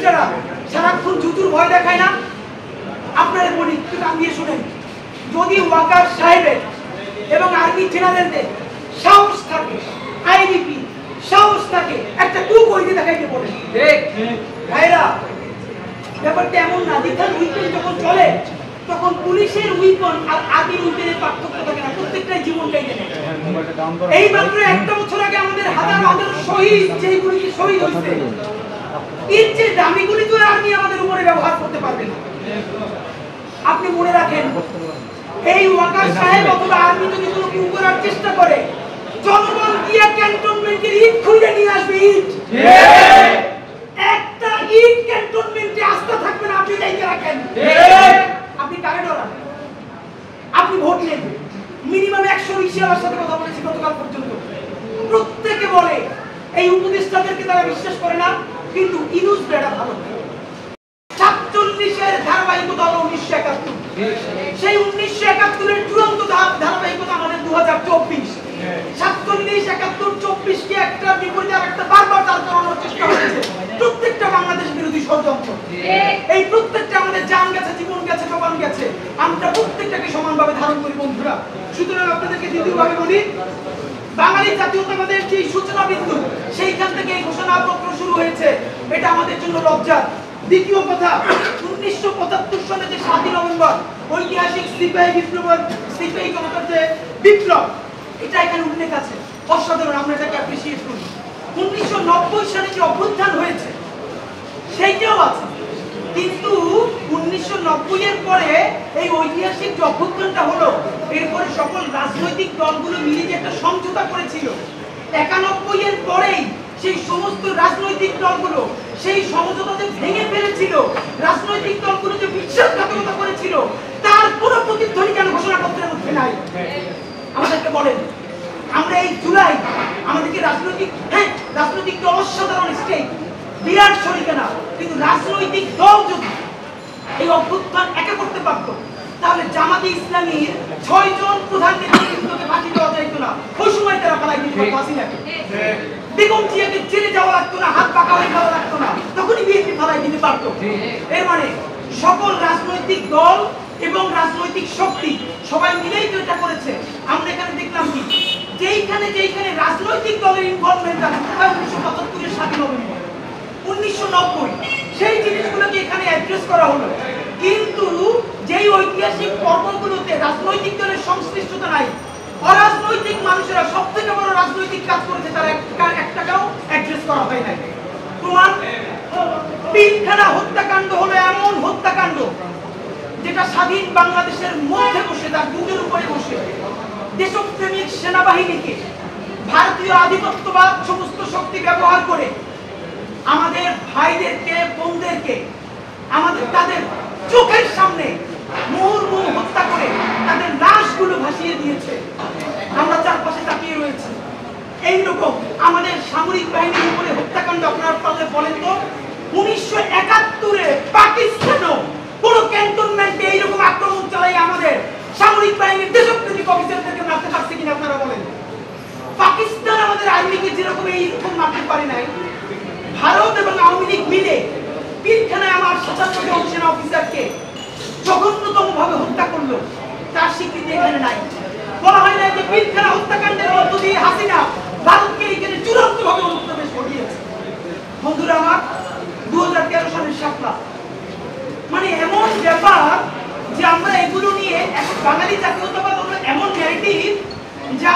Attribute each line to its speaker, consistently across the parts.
Speaker 1: ফ্যাসিস্টরা সারাক্ষণ জুজুর ভয় দেখায় না? আপনারা বলি একটু কান দিয়ে শুনেন, যদি ওয়াকার সাহেবের এবং আর্মি জেনারেলদের সাহস থাকে, আইডিপি সাহস থাকে, একটা কু কইতে দেখাইতে বলে ভাইরা, ব্যাপারটা এমন না। লিথাল উইপন যখন চলে তখন পুলিশের উইপন আর আর্মির উইপনের পার্থক্য থাকে না, প্রত্যেকটাই জীবনটাই দেয়। এই মাত্র একটা বছর আগে আমাদের হাজার হাজার শহীদ, যেগুলি শহীদ হয়েছে, এর যে দামি গুলি তো আর্মি আমাদের উপরে ব্যবহার করতে পারবে না। আপনি মনে রাখেন, এই ওয়াকার সাহেব অথবা আর্মি যদি কোনো কিউ করার চেষ্টা করে, জনগণ গিয়ে ক্যান্টনমেন্টের ইট খুঁজে নিয়ে আসবে। ইট, একটা ইট ক্যান্টনমেন্টে আস্থা থাকবে না। আপনি দেখে রাখেন, আপনি কারে ডরান? আপনি ভোট নেন। মিনিমাম 100 রিক্সাওয়ালার সাথে কথা বলেছি গতকাল পর্যন্ত, প্রত্যেকে বলে এই উপদেষ্টাদেরকে তারা বিশ্বাস করে না, কিন্তু ইনুস বেড়া ভালো। 47-এর ধারাবাহিকতা হলো 1971, সেই 1971-এর চূড়ান্ত ধারাবাহিকতা আমাদের 2024। 47, 71, 24 কে একটা বিপরীতে আরেকটা বারবার দাঁড় করানোর চেষ্টা হয়েছে। প্রত্যেকটা বাংলাদেশ বিরোধী ষড়যন্ত্র। এই প্রত্যেকটা আমাদের জান গেছে, জীবন গেছে, জবান গেছে। আমরা প্রত্যেকটাকে সমানভাবে ধারণ করি বন্ধুরা। সুতরাং আপনাদেরকে দ্বিতীয়ভাবে বলি, বাঙালি জাতীয়তাবাদের যে সূচনা বিন্দু, সেইখান থেকে এই ঘোষণাপত্র শুরু হয়েছে, এটা আমাদের জন্য লজ্জা। দ্বিতীয় কথা, 1975 সালে যে 7 নভেম্বর ঐতিহাসিক সিপাহী বিপ্লব, সিপাহী জনতার যে বিপ্লব, এটা এখানে উল্লেখ আছে, অসাধারণ, আমরা এটাকে অ্যাপ্রিশিয়েট করি। 1990 সালে যে অভ্যুত্থান হয়েছে সেইটাও আছে, কিন্তু 1990 এর পরে এই ঐতিহাসিক যে অভ্যুত্থানটা হলো, এরপরে সকল রাজনৈতিক দলগুলো মিলে যে একটা সমঝোতা করেছিল, 91 এর পরেই সেই সমস্ত রাজনৈতিক দলগুলো সেই সমঝোতাতে ভেঙে ফেলেছিল। রাজনৈতিক দলগুলো যে বিশ্বাসঘাতকতা করেছিল, তার কোনো প্রতিধ্বনি কেন ঘোষণাপত্রের মধ্যে নাই? আমাদেরকে বলেন, আমরা এই জুলাই আমাদেরকে রাজনৈতিক দল অসাধারণ স্টেট, বিরাট শরিকা না, কিন্তু রাজনৈতিক দল যদি এই অভ্যুত্থান একা করতে পারত, তাহলে জামাতে ইসলামীর 6 জন প্রধান নেতৃত্বকে ফাঁসি দেওয়া যাইতো না। ওই সময় তারা পালাই দিতে পারতো হাসিনাকে। বেগম জিয়াকে জেলে যাওয়া লাগতো না, হাত পাকা হয়ে যাওয়া লাগতো না, তখনই বিএনপি ফালাই দিতে পারতো। এর মানে সকল রাজনৈতিক দল এবং রাজনৈতিক শক্তি সবাই মিলেই তো এটা করেছে। আমরা এখানে দেখলাম কি, যেইখানে রাজনৈতিক দলের ইনভলভমেন্ট আছে, 1975-এর 7 নভেম্বর, 1990 সেই জিনিসগুলোকে এখানে অ্যাড্রেস করা হলো, কিন্তু যেই ঐতিহাসিক পর্বগুলোতে রাজনৈতিক দলের সংশ্লিষ্টতা নাই, অরাজনৈতিক মানুষেরা সবথেকে বড় রাজনৈতিক কাজ করেছে, তার একটাও অ্যাড্রেস করা হয় নাই। প্রমাণ, পিলখানা হত্যাকাণ্ড হলো এমন হত্যাকাণ্ড যেটা স্বাধীন বাংলাদেশের মধ্যে বসে, তার বুকের উপরে বসে দেশপ্রেমিক সেনাবাহিনীকে ভারতীয় আধিপত্যবাদ সমস্ত শক্তি ব্যবহার করে আমাদের ভাইদেরকে, বোনদেরকে, তাদের চোখের সামনে মুহুর্মুহু হত্যা করে তাদের লাশগুলো ভাসিয়ে দিয়েছে। আমরা চারপাশে তাকিয়ে রয়েছি। এইরকম আমাদের সামরিক বাহিনীর উপরে হত্যাকাণ্ড আপনারা পারলে বলেন তো, 1971-এ পাকিস্তানও কোন ক্যান্টনমেন্টে এইরকম আক্রমণ চালাই আমাদের সামরিক বাহিনীর দেশপ্রেমিক অফিসারদেরকে মারতে পারছে কিনা আপনারা বলেন? পাকিস্তান আমাদের আর্মিকে যেরকম এইরকম মারতে পারে নাই, ভারত এবং আওয়ামী লীগ মিলে পিলখানায় আমার 57 জন সেনা অফিসারকে জঘন্যতম ভাবে হত্যা করলো, তার স্বীকৃতি এখানে নাই। বলা হয় না যে পিলখানা হত্যাকাণ্ডের মধ্য দিয়ে হাসিনা ভারতকে এখানে চূড়ান্ত ভাবে অনুপ্রবেশ ঘটিয়েছে। বন্ধুরা আমার, 2013 সালের 7 লাখ, মানে এমন ব্যাপার যে আমরা এগুলো নিয়ে এখন বাঙালি জাতীয়তাবাদ হলো এমন ন্যারেটিভ, যা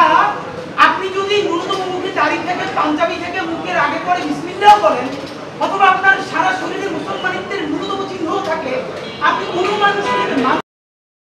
Speaker 1: আপনি যদি ন্যূনতম মুখে দাড়ি থেকে, পাঞ্জাবি থেকে মুখের আগে পরে বিসমিল্লাহ বলেন,